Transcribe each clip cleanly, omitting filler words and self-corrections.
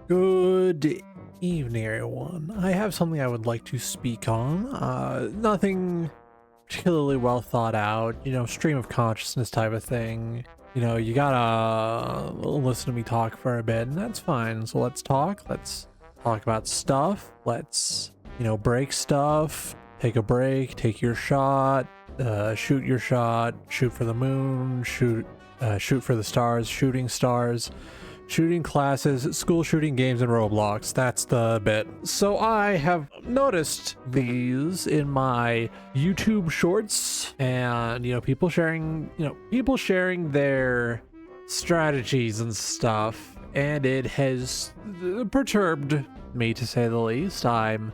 Good evening, everyone. I have something I would like to speak on. Nothing particularly well thought out, stream of consciousness type of thing. You gotta listen to me talk for a bit, and that's fine. So let's talk. Let's talk about stuff. Let's, break stuff, take a break, take your shot, shoot your shot, shoot for the moon, shoot for the stars, shooting stars. Shooting classes, school shooting games, and Roblox. That's the bit. So I have noticed these in my YouTube shorts, and people sharing their strategies and stuff, and it has perturbed me, to say the least. I'm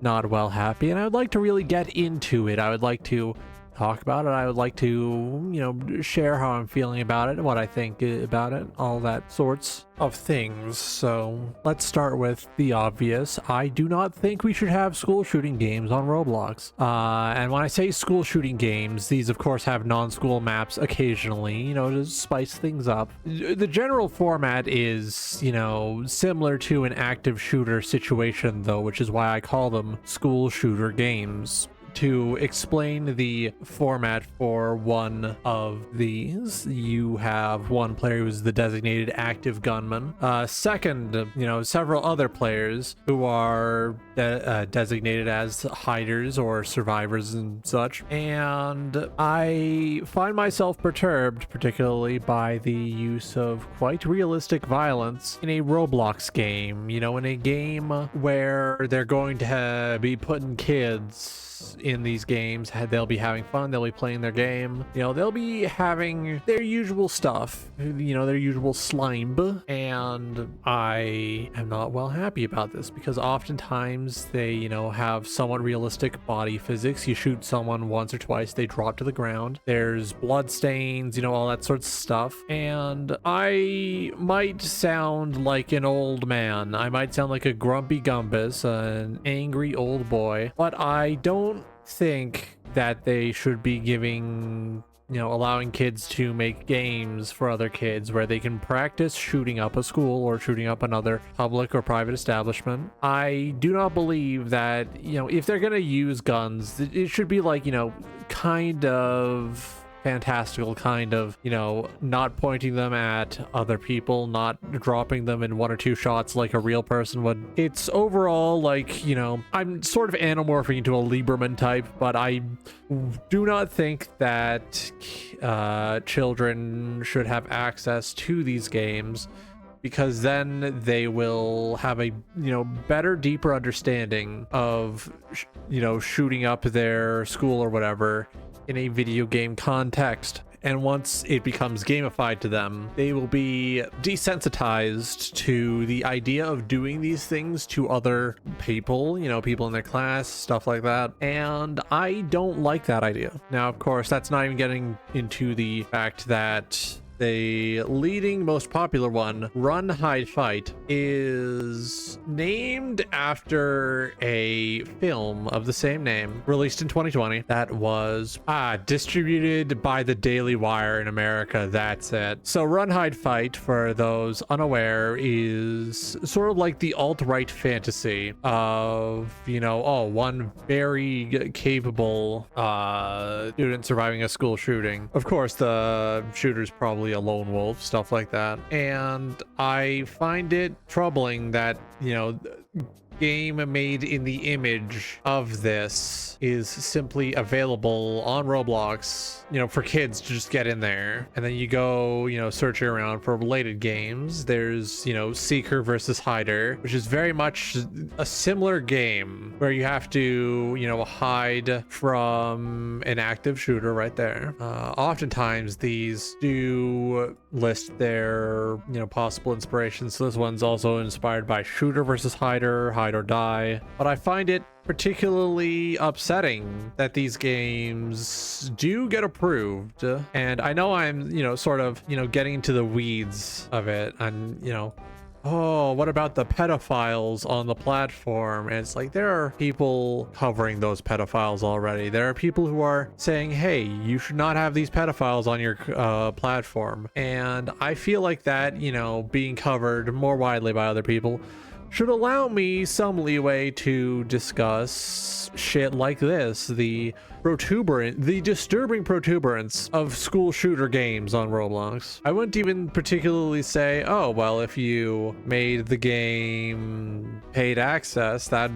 not well happy, and I would like to really get into it. I would like to talk about it. I would like to, share how I'm feeling about it, what I think about it, all that sorts of things. So let's start with the obvious. I do not think we should have school shooting games on Roblox. And when I say school shooting games, these of course have non-school maps occasionally, to spice things up. The general format is, similar to an active shooter situation though, which is why I call them school shooter games. To explain the format for one of these, you have one player who's the designated active gunman. Second, several other players who are designated as hiders or survivors and such. And I find myself perturbed, particularly by the use of quite realistic violence in a Roblox game. In a game where they're going to be putting kids in these games. They'll be having fun, they'll be playing their game, they'll be having their usual stuff, their usual slime, and I am not well happy about this because oftentimes they have somewhat realistic body physics. You shoot someone once or twice, they drop to the ground, there's blood stains, all that sorts of stuff, and I might sound like an old man, I might sound like a grumpy gumbus, an angry old boy, but I don't think that they should be giving allowing kids to make games for other kids where they can practice shooting up a school or shooting up another public or private establishment. I do not believe that if they're gonna use guns, it should be like kind of fantastical, kind of not pointing them at other people, not dropping them in one or two shots like a real person would. It's overall like I'm sort of anamorphing into a Lieberman type, but I do not think that children should have access to these games, because then they will have a better, deeper understanding of shooting up their school or whatever in a video game context. And once it becomes gamified to them, they will be desensitized to the idea of doing these things to other people, people in their class, stuff like that. And I don't like that idea. Now, of course, that's not even getting into the fact that the leading most popular one, Run, Hide, Fight, is named after a film of the same name released in 2020 that was distributed by the Daily Wire in America. That's it. So Run, Hide, Fight, for those unaware, is sort of like the alt-right fantasy of one very capable student surviving a school shooting. Of course, the shooter's probably a lone wolf, stuff like that. And I find it troubling that game made in the image of this is simply available on Roblox, for kids to just get in there. And then you go, searching around for related games. There's, Seeker versus Hider, which is very much a similar game where you have to, hide from an active shooter right there. Oftentimes these do list their, possible inspirations. So this one's also inspired by Shooter versus Hider, Hide or Die. But I find it particularly upsetting that these games do get approved, and I know I'm sort of getting into the weeds of it, and oh, what about the pedophiles on the platform? And it's like, there are people covering those pedophiles already. There are people who are saying, hey, you should not have these pedophiles on your platform. And I feel like that, you know, being covered more widely by other people should allow me some leeway to discuss shit like this, the disturbing protuberance of school shooter games on Roblox. I wouldn't even particularly say, oh, well, if you made the game paid access, that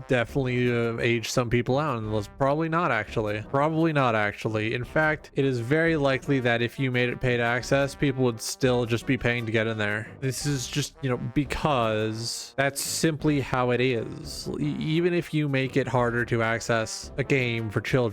definitely aged some people out, and probably not actually. Probably not actually. In fact, it is very likely that if you made it paid access, people would still just be paying to get in there. This is just, you know, because that's simply how it is. Even if you make it harder to access a game for children,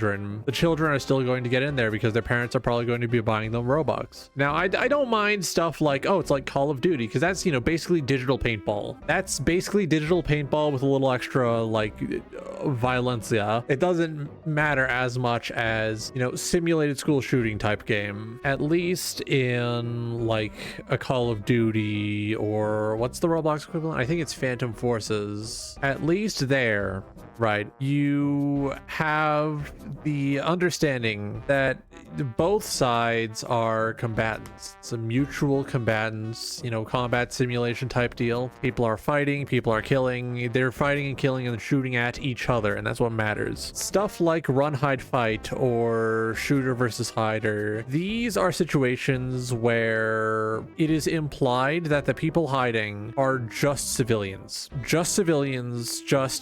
the children are still going to get in there because their parents are probably going to be buying them Robux. Now, I don't mind stuff like, oh, it's like Call of Duty, because that's, you know, basically digital paintball. That's basically digital paintball with a little extra, like, violencia. It doesn't matter as much as, you know, simulated school shooting type game. At least in, like, a Call of Duty, or what's the Roblox equivalent? I think it's Phantom Forces. At least there, right, you have the understanding that both sides are combatants. It's a mutual combatants, you know, combat simulation type deal. People are fighting, people are killing, they're fighting and killing and shooting at each other, and that's what matters. Stuff like run, hide, fight, or shooter versus hider, these are situations where it is implied that the people hiding are just civilians, just,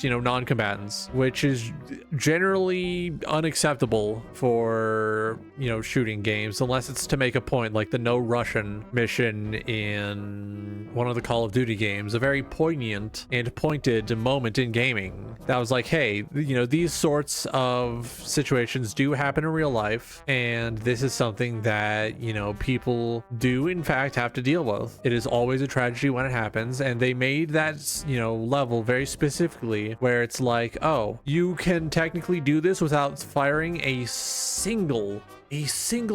you know, non-combatants, which is generally unacceptable for, you know, shooting games, unless it's to make a point, like the no Russian mission in one of the Call of Duty games, a very poignant and pointed moment in gaming that was like, hey, you know, these sorts of situations do happen in real life, and this is something that, you know, people do in fact have to deal with. It is always a tragedy when it happens, and they made that, you know, level very specifically where it's like, oh, you can technically do this without firing a single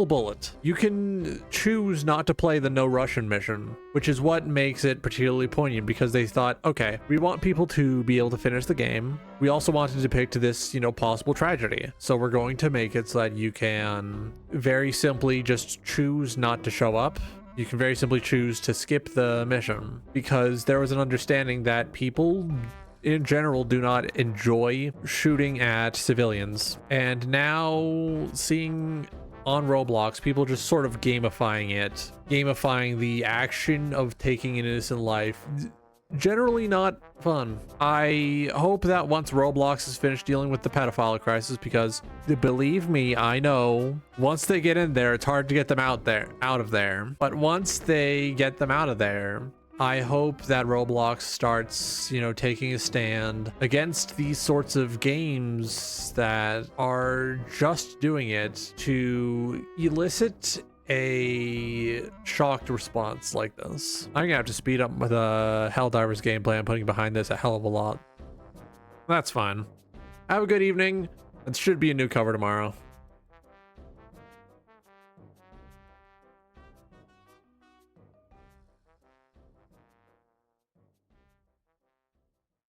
bullet. You can choose not to play the no Russian mission, which is what makes it particularly poignant, because they thought, okay, we want people to be able to finish the game. We also want to depict this, you know, possible tragedy. So we're going to make it so that you can very simply just choose not to show up. You can very simply choose to skip the mission, because there was an understanding that people in general do not enjoy shooting at civilians. And now seeing on Roblox people just sort of gamifying the action of taking an innocent life, generally not fun. I hope that once Roblox is finished dealing with the pedophile crisis, because believe me, I know once they get in there, it's hard to get them out of there. But once they get them out of there, I hope that Roblox starts, you know, taking a stand against these sorts of games that are just doing it to elicit a shocked response like this. I'm gonna have to speed up the Helldivers gameplay. I'm putting behind this a hell of a lot. That's fine. Have a good evening. It should be a new cover tomorrow.